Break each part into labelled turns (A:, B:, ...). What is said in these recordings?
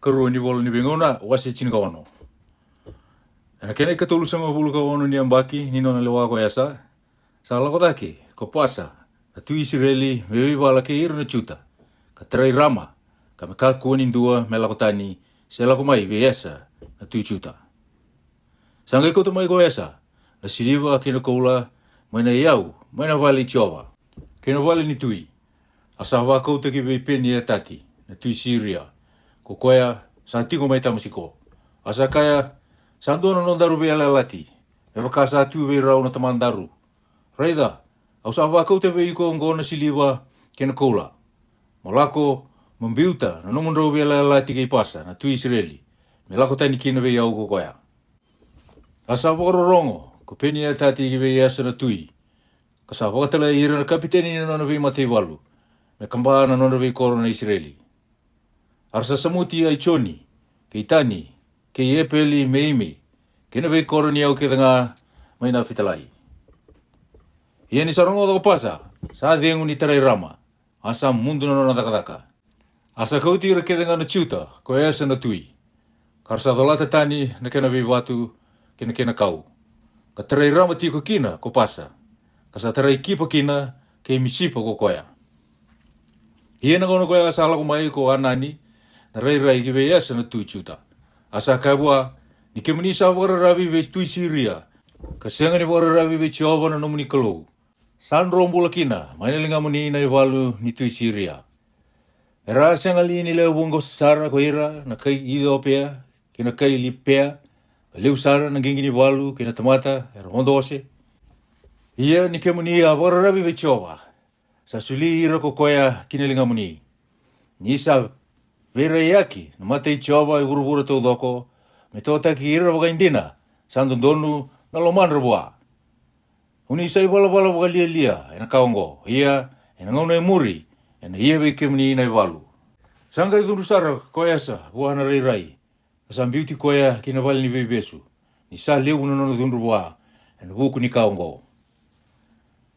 A: Karu ni bol ni bengona wasi chin kawano. Ana kene katulu sama bulu kawano ni ambaki ni nona lewa ko yasa. Sala ko dake ko pasa. Na tu Israeli mewi bala ke ir na chuta. Ka trai rama ka me ka kuani dua melakotani sela ko mai beyasa na tu chuta. Sangai ko to mai ko yasa. Na siliva kene koula maina yau maina vali chova. Kene vali ni tui. Asa wa ko te ki be peni tati na tu Syria. Ko koya sa tingo mai tamasiko. Asa kaya sandono no daru be lati. E waka sa tu be rau no tamandaru. Raida, au sa wa ko te be ko ngona siliva kena kola. Molako membiuta no mon ro be lati ke pasa na tu Israeli. Me lako tani kina be yau ko koya. Asa rongo ko peni tati ki be yasa na tui. Kasa wa tala ira na kapiteni no be mate walu. Me kamba na no be korona Israeli. Arsa samuti ai choni, ke itani, ke iepeli meime, ke na be koroni au ke tanga mai na fitalai. Ia ni sarongo do pasa, sa dengu ni tarai rama, asa mundu na nona takataka. Asa kauti ira ke tanga na chuta, ko esa na tui. Karsa dolata tani na kena be watu, kena kau. Ka tarai rama ti ko kina, ko pasa. Kasa tarai kipa kina, ke misipa ko koya. Ia na kono koya asala ko mai ko anani, na rai ki be yasa na tu chuta. Asa kabua ni ke munisa wara ravi be tu Syria. Kasenga ni wara ravi be chova na nomuni kalau. San rombula kina, maina linga muni na iwalu ni tu Syria. Era senga li ni leo bungo sara ko ira na kai Ethiopia, kina kai Lipea, leu sara na gengi ni walu kina tamata era hondose. Ia ni ke muni wara ravi be chova. Sa suli ira ko koya kina linga muni. Nisa vera yaki, na mate i chova i urubura tau doko, me tō taki ira waka indina, sandon donu na loman rabua. Uni isai wala waka lia, e na kaongo, ia, e na ngauna e muri, e na ia weke mni ina i walu. Sanga i dhurusara koe asa, buahana rai, asam beauty koea kina wali ni bebesu, ni sa leu na nono dhunrubua, e na buku ni kaongo.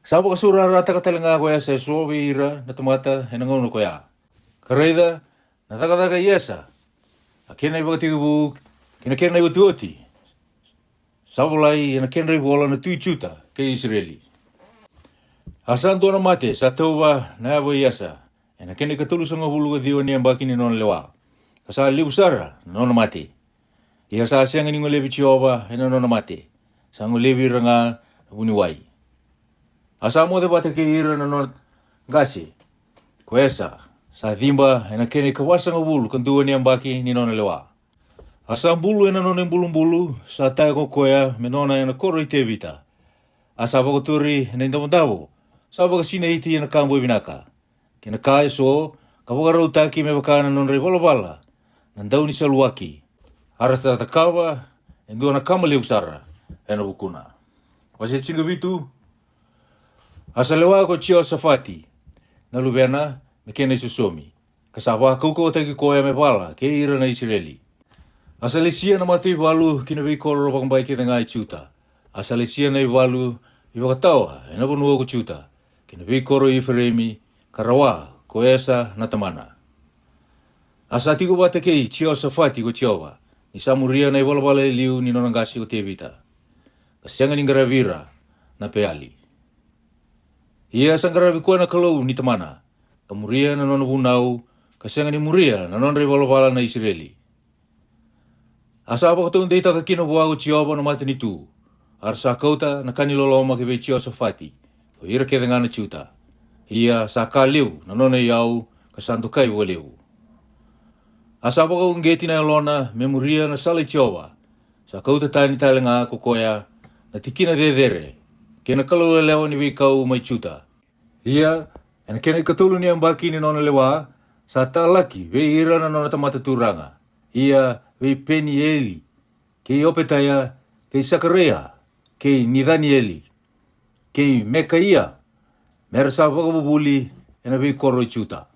A: Saba kasura rata katalenga koe asa e sobe ira na tamata e na ngauna koea. Karaida, na taka yesa. A kena i wakatiga bu, kena i watuoti. Sabulai, na kena i wala na tui chuta, ke Israeli. Asan dona mate, sa tauwa na awa yesa. E na kena i katulu sanga hulu ka diwa ni ambaki ni nona lewa. Kasa liu sara, nona mate. Ia sa asianga ni ngolebi chioba, e na nona mate. Sa ngolebi ranga, buni wai. Asa mo te bate ke ira na nona gasi. Koesa. Sa dhimba ena kene kawasanga bulu kantua ni ambaki ni nona lewa. Asa bulu ena nona bulu sa tae kokoya me nona ena koro i te vita. Asa wakaturi ena indamandawo. Sa wakasina iti ena kambo i binaka. Kena kae so, ka wakarau taki me wakana nona rei wala. Nandau ni saluaki. Arasa takawa, endua na kamali usara. Ena bukuna. Wasi chinga vitu. Asa lewa ko chio safati. Nalubena, me kena susomi. Kasawa kouko teki koea me wala, ke ira na Israeli. Asa lesia na matu i walu kina vei kororo pakambai ke tenga i chuta. Asa lesia na i walu i wakatawa, e na ponua ko chuta. Kina vei koro i Efraimi, karawa, ko esa na tamana. Asa tiko bate kei chio safati ko chiowa. Ni samuria na i wala i liu ni nonangasi ko te vita. Kasianga ni ngaravira na peali. Ia sangaravi kua na kalau ni tamana. Kamuria na nona bunau, kasenga ni muria na nona wala na Israeli. Asa apa katong deita kakino buago chioba na mati ni tu. Arsa kauta na kaniloloma ke be chio safati. O ira ke ngana chuta. Ia sa kaliu na nona iau kasanto kai waleu. Asa apa katong geti na lona memoria na sale chioba. Sa kauta tani talenga kokoya na tikina dedere. Kena kalau lelewa ni wikau mai chuta. Ia ena kena ikatulu ni ambaki ni nona lewa, sa talaki, vei ira na nona tamata turanga. Ia, vei Penieli, kei Opetaya, kei Sakarea, kei Nidanieli, kei Mekaia, merasa wakabubuli, ena vei koro chuta.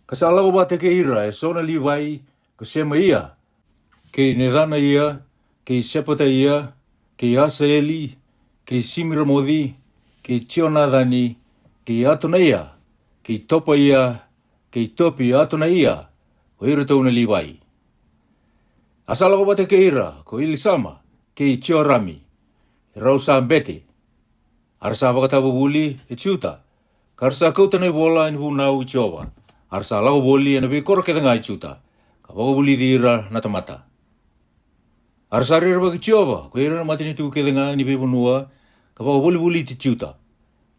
A: Kasalago bate ke ira, e sona liwai, kasema ia, kei Nidana ia, kei Sepata ia, kei Asaeli, kei Simiramodi, kei Tionadani, kei Atonaia, kei Topa ia, kei Topi Atonaia, o ko ira tau na liwai. Asala ko bate ke ira, ko ilisama, ke i rami, rau sa ambete. Arsa baka buli e ciuta, karsa kau tanai bola in hunau i Jehova. Arsa lago boli na be kor ke tanga i ciuta, ka baka buli di ira na tamata. Arsa rira baki Jehova, ko ira na mati ni tu ke tanga ni be bunua, ka baka buli ti ciuta.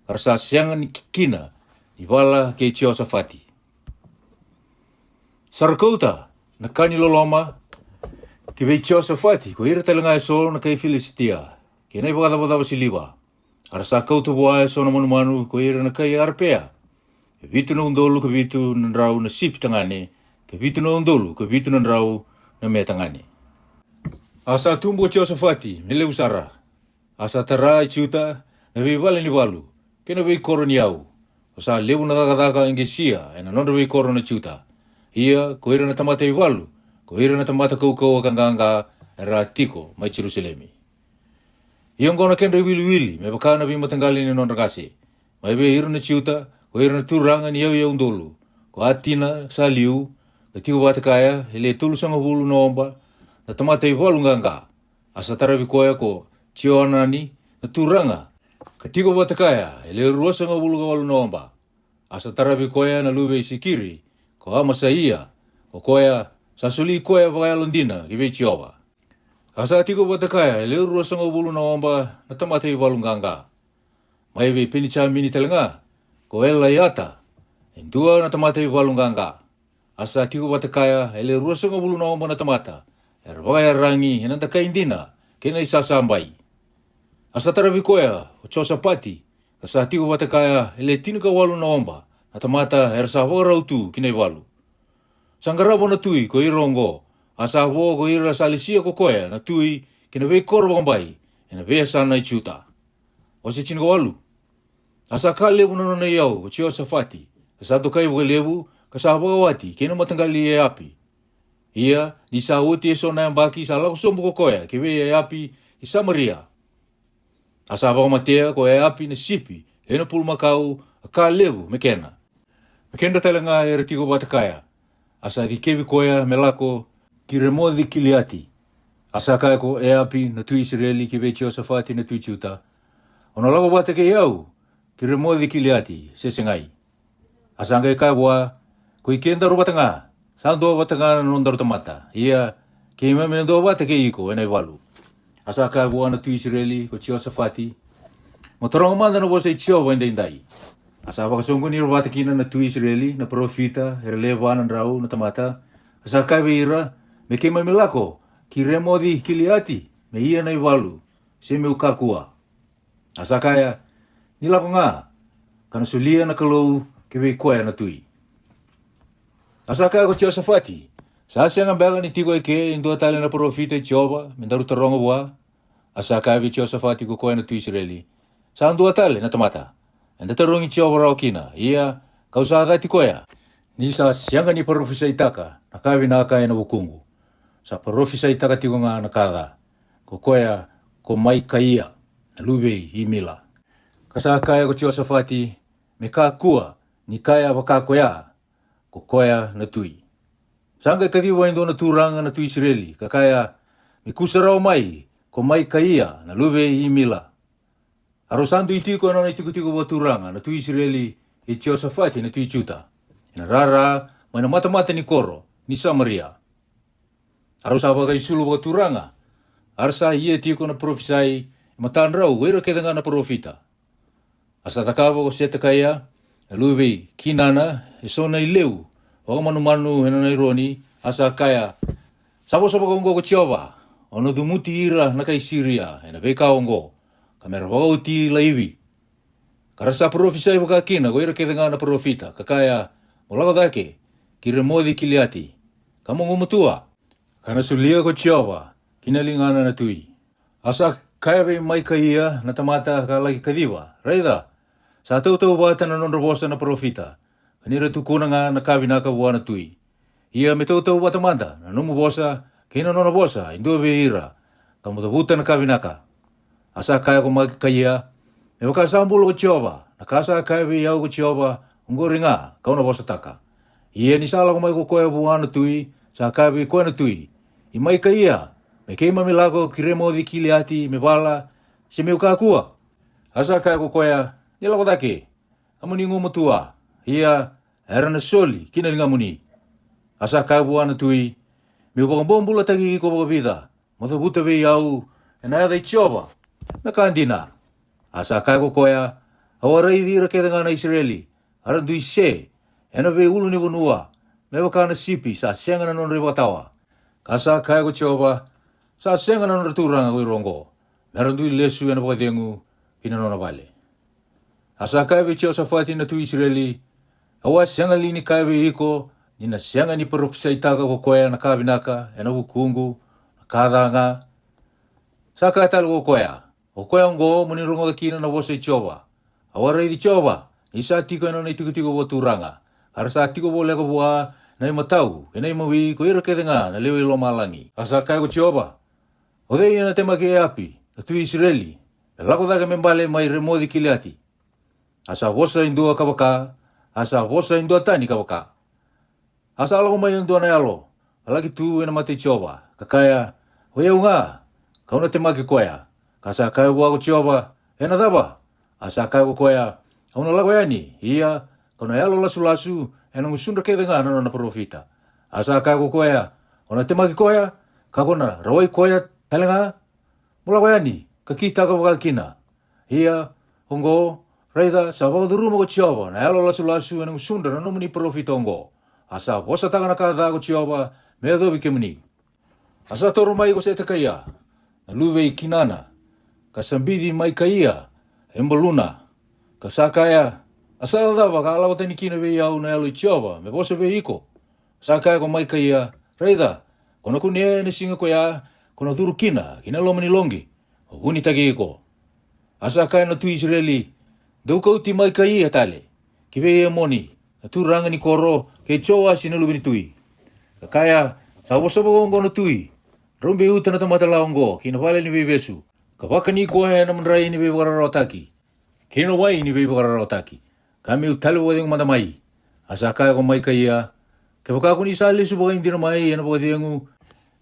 A: Arsa siangan ni kina, ni bala ke Jehoshafati. Sarakauta, na kani loloma, ke be Jehoshafati, ko ira talanga e so na kai Filistia, ke nai baka siliwa. Arsa kau tu buai so na manu ko ira na kai arpea. Ke vitu na undolu ke vitu na rau na sip tangane, ke vitu na undolu ke vitu na rau na me tangane. Asa tumbo Jehoshafati, mele usara. Asa tara i ciuta, na be wale ni walu, ke na be koro ni au. Osa lebu na kakataka ingesia, e na nonda be koro na ciuta. Ia, ko ira na tamata i walu, ko ira na tamata kau akanganga ra tiko mai Jerusalemi. Iong kona kenda wili, me baka na bima tanggali ni non rakasi. Mai be ira na ciuta, ko ira na turanga ni yau ndolu. Ko atina sa liu, ka tiu bata kaya, hele tulu sanga hulu na omba, na tamata i walu nganga. Asa tarabi koya ko, cio anani, na turanga. Ka tiko bata kaya, hele rua sanga hulu ka walu na omba. Asa tarabi koya na lube isikiri, ko amasa ia, ko koya, sasuli koya baka landina, kibe Jehova. Asa tiko bata kaya, ele uru sanga bulu na omba na tamata i walunganga. Mai be pinicha mini telanga, ko ela yata, endua na tamata i walunganga. Asa tiko bata kaya, ele uru sanga bulu na omba na tamata, baka rangi, hinanta kaindina, kena isasambai. Asa tarabi koya, o Jehoshafati, asa tiko bata kaya, ele tinuka walu na omba, na tamata sa rautu kinai walu. Sangarabo na tui ko irongo, asa wo ko ira salisia ko koya na tui kina be korba kombai, ina be sana i ciuta. O se chinga walu. Asa ka lebu na na yau, ko Jehoshafati, asa to kai lebu, ka sa wati, kina matanggali e api. Ia, ni sa uti e so na baki sa lako sombo ko koya, ke be e api i Samaria. Asa baka matea ko e api na sipi, e na pulmakau, ka lebu mekena. Mekenda talanga e retiko bata kaya. Asa ki kebi koya melako ki remodhi kiliati. Asa kaya ko e api na tui Israeli ki be Jehoshafati na tui ciuta. Ona lawa bata ke iau ki remodhi kiliati sesengai. Asa ngai kaya bua ko i kenda ro batanga. Sando batanga na nondaru tamata. Ia ke imame na doa bata ke iko enai walu. Asa kaya bua na tui Israeli ko Jehoshafati. Motorong manda na bosa i Jehova indai. Asa baka songko ni ro bata kina na tui Israeli na profita hereleva na rau na tamata. Asa kaya ira me ke mamilako ki remodhi kiliati me ia na iwalu se me ukakua. Asa kaya nilako nga kana sulia na kalou ke be koya na tui. Asa kaya ko Jehoshafati sa siang ambaga ni tiko eke indua tali na profita Jehova mendaru tarongo bua. Asa kaya be Jehoshafati ko koya na tui Israeli sa andua tali na tamata. Enda tarongi Jehova rao kina ia kausaga ti koya. Ni sa sianga ni profisa itaka nakawi nakaya na bukungu. Sa profisa itaka tiko nga nakaga. Ko koya ko mai kaia lube imila. Kasa kaya ko Jehoshafati me kakua ni kaya baka koya ko koya na tui. Sanga kadiwa indo na turanga na tui Israeli kakaya me kusarao mai ko mai kaia na lube imila. Arosandu itiko na itiko wa turanga na tui Israeli e Jehoshafati na tui ciuta. Ina rara mana mata-mata ni koro ni Samaria. Arosa bagai sulu wa turanga. Arsa ia tiko na profisai matan rau wera ketanga na profita. Asa takaba ko seta kaya lube kinana esona ileu. Waka manu hena na ironi asa kaya sabo-sabo ko Jehova. Ono dumuti ira na kai Syria ena beka ongo. Kamera wauti laiwi. Karasa profisai waka kina wera ketanga na profita kakaya molako dake ki remodhi kiliati. Kamu ngumutua. Kana sulia ko Jehova kinalingana na tui. Asa kaya be mai kaia na tamata ka lagi kadiwa. Raida. Sa tau bata na nonrobosa na profita. Kanira tukuna nga nakabinaka buwa na tui. Ia me tau bata manda na numu bosa kina nonrobosa indua be ira. Kamu tabuta na kabinaka. Asa kaya ko mai kaia. E waka sambul ko Jehova. Nakasa kaya be iau ko Jehova. Unggoringa kau na bosa taka. Ia ni sala ko mai ko koe buana tui, sa kabe koe na tui. I mai ka ia, me keima me lako kiremo di kili ati me bala, se meu kakua. Asa kai ko koea, ni lako take. Amuni ngumu tua, ia era na soli, kina linga muni. Asa kai buana tui, meu bambula tagi ko baka vida, mata buta be iau, e na ada i tioba, na kandina. Asa kai ko koea, awarai dira ke na Israeli, aran tui se, ena be ulu ni bonua, me baka na sipi, sa senga na non rebatawa. Kasa kai ko tioba, sa senga na non returanga ko irongo, aran tui lesu ena baka dengu, kina nona vale. Asa kai be Jehoshafati na tu Israeli, awas senga lini kai be iko, ni na senga ni profesa itaka ko koea na kabinaka, ena hukungu, na kadanga. Sa kai talo ko koea ngo muni rongo kina na wose choba. Awarai di choba, isa tiko ena na tiko bo turanga. Harasa tiko bo leko bua, na imatau, ena imawi ko ira kedenga na lewe lo malangi. Asa kai ko choba, odei ena tema ke api, na tu Israeli, lako daga membale mai remodi kiliati. Asa wosa indua kabaka, asa wosa indua tani kabaka. Asa alako mai indua na yalo, alaki tu ena mati choba, kakaya, oye unga, kauna temaki koea, kasa kaya buako choba, ena daba, asa kaya koea, kauna lago yani, iya, kauna yalo lasu, ena ngusundra kedenga na profita. Asa kaya koea, ona temaki koea, kakona rawai koea talenga, mulago yani, kakita kabaka kina, iya, ongo, Raida, sa wakaduruma ko choba, na yalo lasu ena ngusundra na nomuni profita ongo. Asa bosa taka na kada ko choba, mea dobi kemuni. Asa toro mai ko sa kaya, na luwe kinana, kasambidi mai kaya, embaluna, kasakaya, asa dava ka alawa tani kina be yau na yalo choba, me bosa be iko. Sakaya ko mai kaya, raida, kono kunie ne singa ko ya, kono turu kina lomani longi, huni tagi iko. Asa kaya na tu Israeli, dau kau ti mai kaya tale, kibe ye moni, na tu ranga ni koro, ke chowa sinulubini tui. Kakaya, sa bosa bongo na tui, rombe uta na tamata laongo, kina vale ni bebesu. Kapaka ni koe na manrai ni bebe kararotaki. Kino wai ni bebe kararotaki. Kami utale wadeng matamai. Asa kaya ko mai kaya. Kapaka ko ni sali subaga hindi na mai yana baka diengu.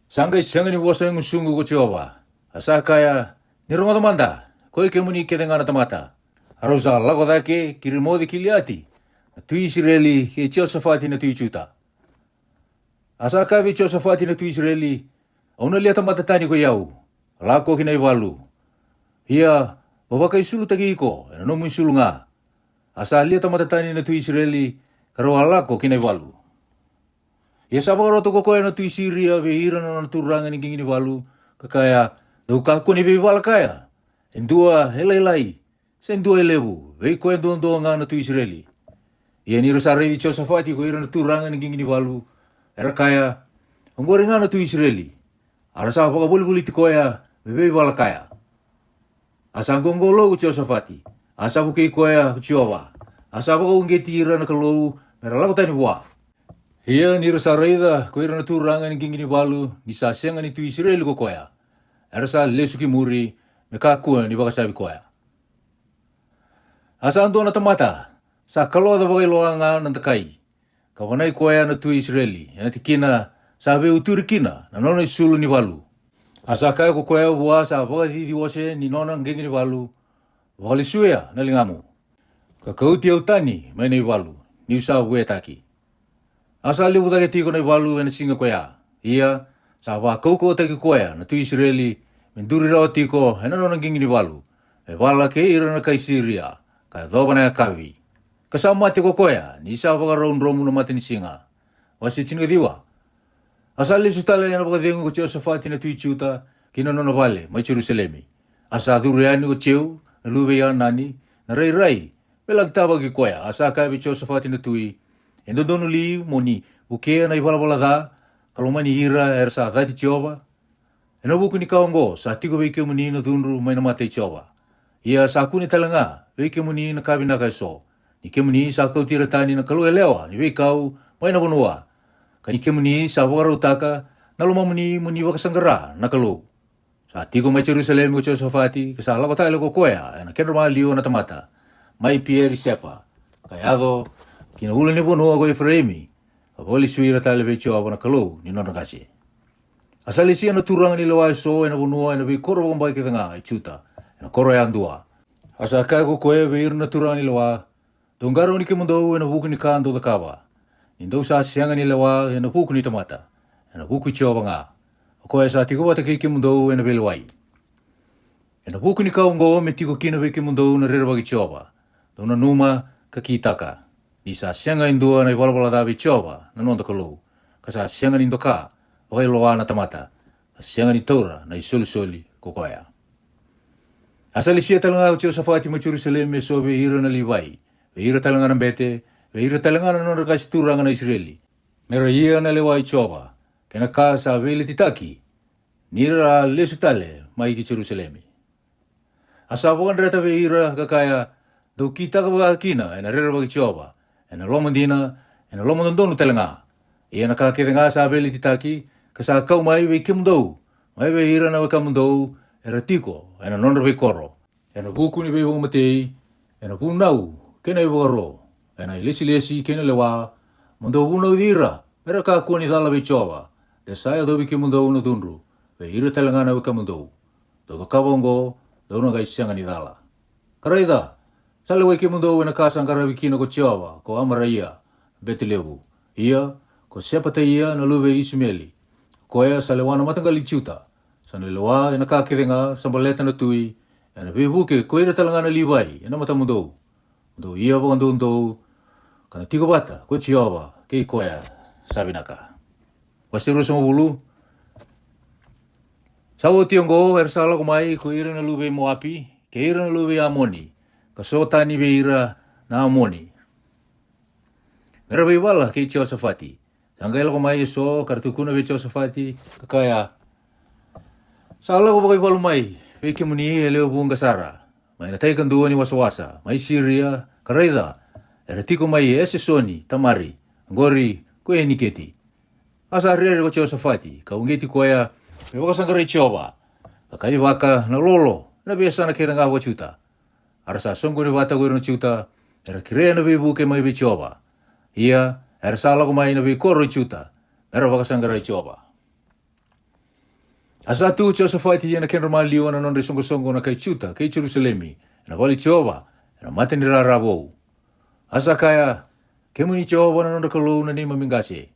A: Sangay sanga ni wasa yung sungu ko choba. Asa kaya ni rongo tamanda. Koe kemuni ketenga na tamata. Arosa lako dake kirimodi kiliati. Tu Israeli ke Jehoshafati na tu ichuta. Asa kaya be Jehoshafati na tu Israeli. Auna liata matatani ko yau. Lako kinai walu. Ia, babaka isulu tagi iko. Ena nomu isulu nga. Asa liata matatani na tu Israeli. Karo lako kinai walu. Ia sabang roto ko koe na tu Syria. Behira na naturanga ni gingini walu. Kakaya, daukaku ni bebala kaya. Endua helai. Sendua elebu. Vei koe doa nga na tu Israeli. Ia ni rasare di Jehoshafati ko ira naturanga ni gingini walu. Era kaya, anggore nga na tu Israeli. Arasa paka buli ti koea, bebe bala kaya. Asa ngonggolo ko Jehoshafati. Asa buke koea chioba. Asa paka ungge tira na kalau, mera lako tani wa. Ia ni rasa reida, ko ira na turanga ni gingini balu, ni sasenga ni tu Israeli ko koea. Arasa lesuki muri, mekakua ni baka sabi koea. Asa ando na tamata, sa kalau da baka iloanga ng takai. Kawanay koea na tu Israeli, yana tikina, sabi uturi kina, na nono isulu ni walu. Asa kaya ko koea buwa sa baka didi wase ni nono ngenge ni walu. Wakali suya na lingamu. Kakauti au tani may na walu, ni usawa buwe taki. Asa libu taki tiko na walu na singa koea. Ia, sa wakau ko taki koea na tu Israeli, menduri rao tiko, na nono ngenge ni walu. E wala ke ira na kay Syria, kaya doba na kawi. Kasama mati ko koea, ni isa baka romu na mati ni singa. Wasi chinigadiwa. Asali sutala yana baka dengu ko Jehoshafati na tu ichuta, kina nono vale, mai Jerusalemi. Asa duriani ko cheu, na lube ya nani, na rai, belagtaba ki koea, asa kaya bi Jehoshafati na tui, endo dono li, moni, ukea na ibala da, kalomani ira, ersa dati Jehova. Eno buku ni kaongo, sa tiko beike muni na dunru, may namate Jehova. Ia sa kuni talanga, beike muni na kabina kaiso. Ni kemuni sa kau tiratani na kalu elewa, ni beikau, may nabunua. Kani kemuni sa wakaro taka, na lumamuni muni wakasanggara na kalu. Sa tiko may Jerusalem ko Jehoshafati, kasala ko tayo ko koea, na kenrama liyo na tamata. May pieri sepa. Kayado, kinaulan ni puno ako Efraimi. Voli suira tale ve choa na kalau ni non kasi. Asali sia na turang ni lawai so ena bunua ena vi koro bombai ke tanga chuta. Ena koro ya andua. Asa kai ko koe ve ir na turang ni lawa. Tongaro ni ke mundo ena buku ni kando da kawa. Indo sa sianga ni lawa ena buku ni tomata. Ena buku choa banga. Koe sa tiko wata ke mundo ena ve lawai. Ena buku ni kaungo me tiko kina ve ke mundo na rera bagi choa. Dona numa ka kitaka. Isa sianga indua na wala davi choba na nonda kalau. Kasa sianga ni ndoka, wakai loa na tamata. Sianga ni taura na isoli kokoya. Asali sia talanga o Jehoshaphat ma Jerusalem me so ve ira na Livai. Ve ira talanga na bete, ve ira talanga na nonda kasi turanga na Israeli. Mera ia na lewai choba. Kena kasa vele titaki. Nira lesutale mai ki Jerusalem. Asa bukan reta ve ira kakaya do kita ka kina ena rera bagi choba. Ena lomandina, ena lomandondonu telanga. Ia na kakerenga sa veli titaki, kasa kau mai ve kimdou. Mai ve ira na kamdou, era tiko, ena nonra ve koro. Ena buku ni ve matei, ena punau, kena ve koro. Ena lesi kena lewa, mundo punau dira, era ka koni dala ve chowa. De saya do ve kimdou no tunru, ve ira telanga na ve kamdou. Do kabongo, do no gai sianga ni dala. Karaida. Sale wai ke mundo na kasang karabi kino ko chowa ko amara ia Betlebu. Ia ko sepata ia na luve Ismaeli. Ko ia sale wana matangali chuta. Sana lewa na kakirenga sambaleta na tui. Na bibuke ko ira talanga na Livai na mata mundo. Do ia ba ndo kana tigo bata ko chowa ke ko ia sabi naka. Wasiru sama bulu. Sawo tiongo ersala ko mai ko ira na luve Moapi, ke ira na luve Amoni. Kasota ni beira na Amoni. Mera wala ke Jehoshaphat. Tanggal ko mai so kartukuna ve Jehoshaphat kakaya. Sala ko bagai walu mai. Ve ke muni eleo bunga sara. Mai na tai kanduan ni wasawasa. Mai Syria karaida. Eratiko mai esesoni tamari. Gori ko eniketi. Asa rere ko Jehoshaphat. Ka ungeti ko ya. Ve wakasangare choba. Kakaya waka na lolo. Na biasa na kiranga wa chuta. Arasa songgo ni wata goi no chuta, era kirea na bibu ke mai bichoba. Ia, era sala ko mai na bi koro chuta, era wakasangara choba. Asa tu Jehoshaphat ia na kenra malio na non songo na kai chuta, kai Jerusalemi, na wali choba, era mate ni rarabo. Asa kaya, kemuni choba na non kalau na ni mamingase.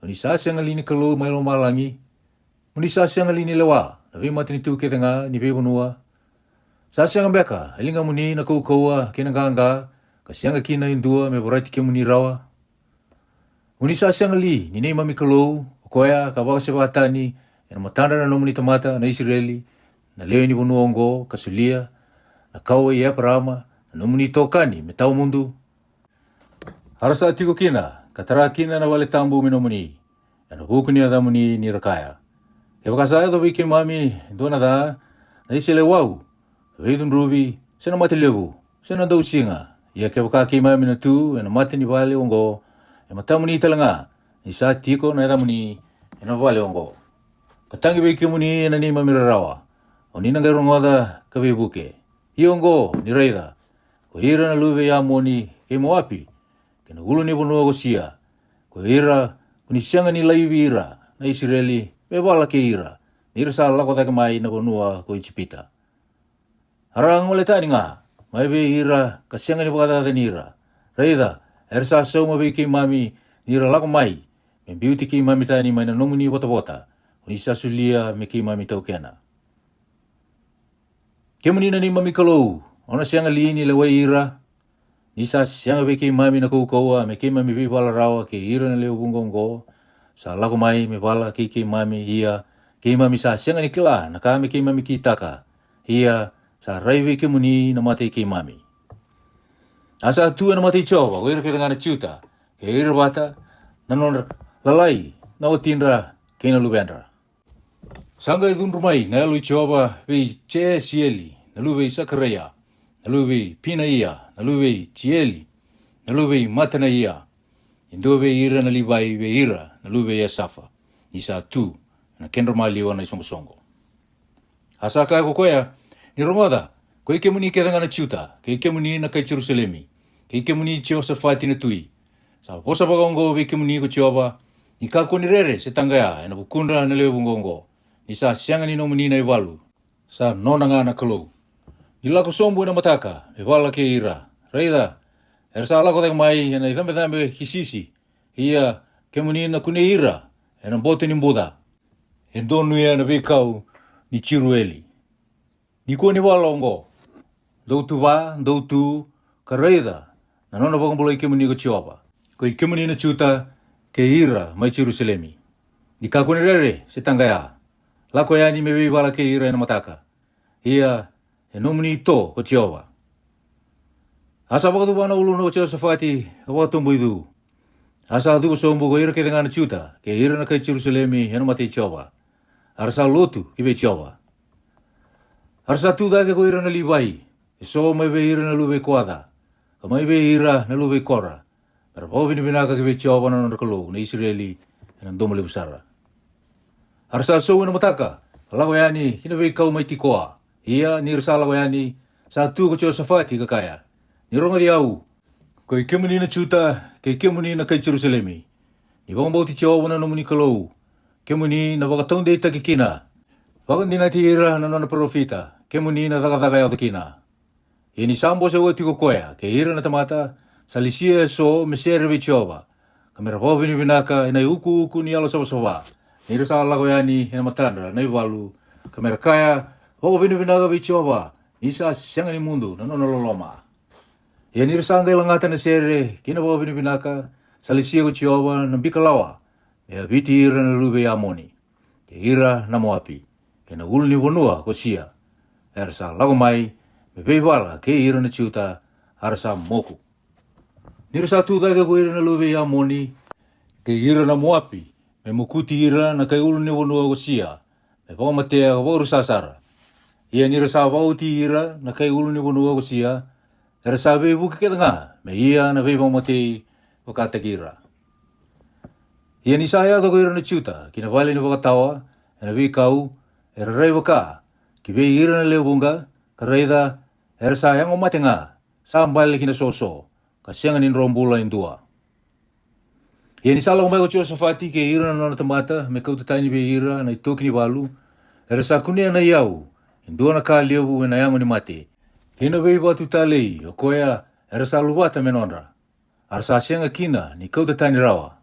A: Ni sasa ngalini kalau mai lo malangi. Ni sasa ngalini lewa, na bi mate ni tu ke tanga ni bebonua. Sasa nga beka, alinga muni na koukoua, kinaganga, kasianga kina indua, me borati ke muni rawa. Uni sasa nga li, ni mami kalou, koya, kabaka sebatani, ena matanda na nomuni tamata na Israeli, na leo ni bunuongo, kasulia, na kawa ia parama, na nomuni tokani, me tau mundu. Harasa atiko kina, katara kina na wale tambu minomuni, ena buku ni adamuni ni rakaya. Eba kasaya to biki mami, dona da, na isile wau, Veidun rubi, sena mati lebu, sena dau singa. Ia ke wakaki mai mina tu, ena mati ni wale ongo, ema tamuni talanga, ni sa tiko na edamuni, ena wale ongo. Katangi beki muni ena ni mamira rawa, o ni nangai rongoda kabe buke. Ia ongo, ni reida, ko ira na luve ya moni, ke Moapi, ke na ulu ni bonua ko sia, ko ira, kuni sianga ni laivi ira, na Israeli, be wala ke ira, ni ira sa lako take mai na bonua ko Ijipita. Harang oleh tani nga, mai be ira, kasianga ni wakata nira. Reida, ersa sau mabe ki mami, nira lako mai, me beauty ki mami tani mai na nomuni bota-bota, unisa sulia me ki mami tau kena. Kemunina ni mami kalau, ona sianga lini lewa ira, nisa sianga be ki mami na koukoua, me ki mami be bala rawa, ke ira na leo bungongo, sa lako mai me bala ki mami ia, ki mami sa sianga ni kila, na kami ki mami kitaka, ia, sa raiwe ke muni na mate ke mami. Asa tu na mate chowa, ko ira ke ngana chuta, ke ira bata, na non lalai, na o tinra, ke na lubendra. Sanga idun rumai, na lui chowa, ve che sieli, na luwe Sakaria, na luwe Pinaia, na luwe Chieli, na luwe Matanaia, indo ve ira na Livai ve ira, na luwe Yasafa, isa tu, na kendro maliwa na songo. Asa ka ko koya, ni rongoda, ko ikemuni ke ngana chuta, ke ikemuni na kai Jerusalemi, ke ikemuni Jehoshaphat na tui. Sa posa bagongo wiki muni ko Jehova. Ni kako ni rere se tangaya ena bukundra na leo bungongo. Ni sa sianga ni no muni na iwalu. Sa nona nga na kalau. Ni lako sombu na mataka. E wala ke ira. Reida. Sa lako tek mai ena idambe hisisi. Ia ke muni na kune ira. Ena bote ni mboda. Endonu ya na wikau ni chirueli. Ni ko ni wala ongo. Doutu ba, doutu, ka reida. Na nona bagongo ke muni ko Jehova. Ko ke muni na chuta ke ira mai Jerusalemi. Ni kako ni rere se tangaya. Lako ya ni mewi wala ke ira ena mataka. Ia e nomuni to ko Jehova. Asa wakatu wana ulu no Jehoshaphat wakatu mbuidu. Asa adu sombo ko ira ke tengana chuta ke ira na kai Jerusalemi ena mate Jehova. Arsa lotu ke be Jehova. Arsa tu da ke ko ira na libai. So mai be ira na lube kwada. Ka mai be ira na lube kora. Pero po binibinaka ke be Jehova na nakalo na Israeli ena domale busara. Arsa so na mataka. Lago yani hinabe kau mai tikoa. Ia ni rasa lago yani sa tu ko Jehoshaphat ka kaya. Ni ronga di au. Ko ikemuni na chuta ke ikemuni na kai Jerusalemi. Ni bang bauti Jehova na nomuni kalau. Kemuni na wakatong de takikina. Wakan dina tira na nona profita. Kemuni na takataka ya takina. Ini sambo sa wati ko koya. Ke ira na tamata sa lisia so mesere be Jehova. Kamera po binibinaka ina uku ni alo sawa. Ni rasa lago yani ina matandra na iwalu. Kamera kaya po binibinaka be Jehova. Isa sianga ni mundu na nona loloma. Ya ni rasa ngai langata na sere kina po binibinaka sa lisia ko Jehova na bikalawa. Ya biti ira na lube ya moni. Ke ira na moapi. Ke na ulu ni wonua ko sia. Ersa lago mai me beiwala ke ira na ciuta arsa moku. Ni rasa tu daga ko ira na lube ya moni. Ke ira na moapi. Me mukuti ira na kai ulu ni wonua ko sia. Me pamatea ko boru sasara. Ia ni rasa wauti ira na kai ulu ni wonua ko sia. Ersa be buki ke tanga. Me ia na be pamatei ko katakira. Ia ni saya to ko ira na ciuta, kina vale ni wakatawa, ena wikau, era rei waka, ki be ira na leubunga, ka reida, era sayang o matenga, sambal kina soso, ka siangan in rombula indua. Ia ni sala umay ko Jehoshaphat ke ira na nona tamata, me kau tatani be ira na itoki ni walu, era sa kunia na iau, indua na ka liebu na yango ni mate. Kina be batu talei, o koya, era sa lubata menonra, arsa sianga kina ni kau tatani rawa.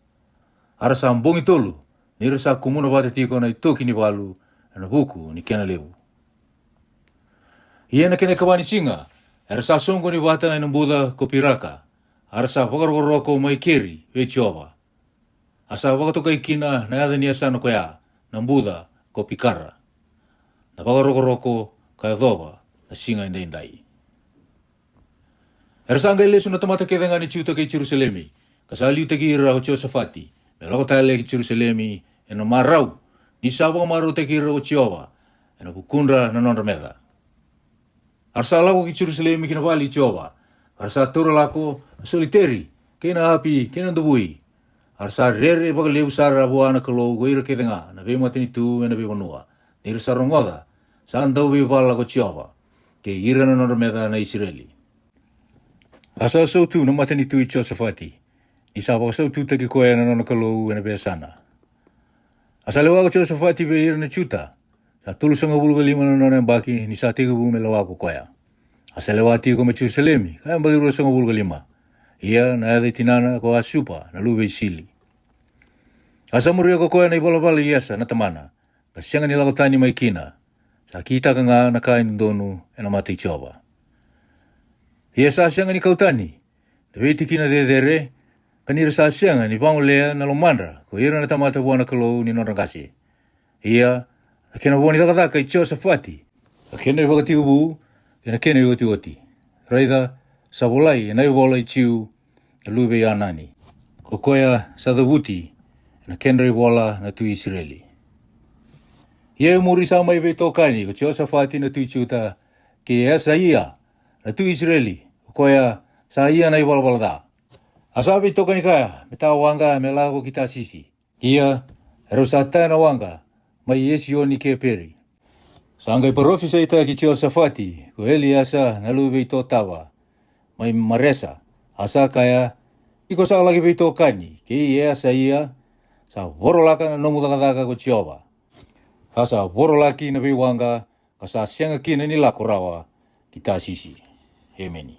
A: Arasa mbongi tolu, ni rasa kumuna wate tiko na itoki ni walu, na buku ni kena lebu. Ia na kene kawani singa, arasa songo ni wata na mbuda ko piraka, arasa wakaroroko mai keri, we Jehova. Asa wakatoka ikina na yada ni asano kaya, na mbuda ko pikara. Na wakaroroko kaya dhoba, na singa indai. Arasa angai lesu na tamata kevenga ni ciuta kay Jerusalemi, kasali utaki ira ko Jehoshaphat. Lako tale ki Jerusalemi ena marau ni sabo maru te ki ro Jehova ena bukundra na non remeda. Arsa lako ki Jerusalemi kina vali Jehova. Arsa tura lako soliteri kena api kena dubui. Arsa rere baga leu sara buana kalau goira ketenga na be matini tu ena be bonua. Ni rasa rongoda sa andau be vala ko Jehova ke ira na non remeda na Israeli. Asa so tu na matini tu Jehoshaphat. Isa pa kasau tuta ki koe na nona kalau ena besana. Asalewa ko Jehoshaphat be ira na chuta. Sa tulu sanga bulu lima na nona baki ni sa tiga bu melawa ko koe. Asalewa ti ko me Jerusalemi kaya bagi ro sanga bulu lima. Ia na ada tinana ko asupa na lube sili. Asa muria ko koe na ibola-bola iasa na tamana. Kasianga nila ko tani mai kina. Sa kita ka nga na kain donu ena mati Jehova. Ia sa sianga ni kautani. Dawiti kina dedere. Kanira sa sianga ni pangolea na lomandra ko ira na tamata buana kalau ni norangasi. Ia akena buani takataka i Jehoshaphat. Akena wakati ubu ena kena yoti. Raida sabolai ena ibola i ciu lube ya nani. Kokoya sa dabuti ena kena ibola na tu Israeli. Ia muri sama ibe tokani ko Jehoshaphat na tu ciuta ke esa ia na tu Israeli. Kokoya sa ia na ibola balada. Asabi toka ni kaya, meta wanga me lago kita sisi. Ia, erosata na wanga, mai yesi yoni ke peri. Sangay profisa ita ki Jehoshaphat, ko Eliasa na lube ito tawa. Mai maresa, asa kaya, Iko sa lagi pito kani, ke ia sa ia, sa vorolaka na nomu taka ko Jehova. Hasa vorolaki na biwanga, ka sa sianga kina ni lakurawa, kita sisi. Hemeni.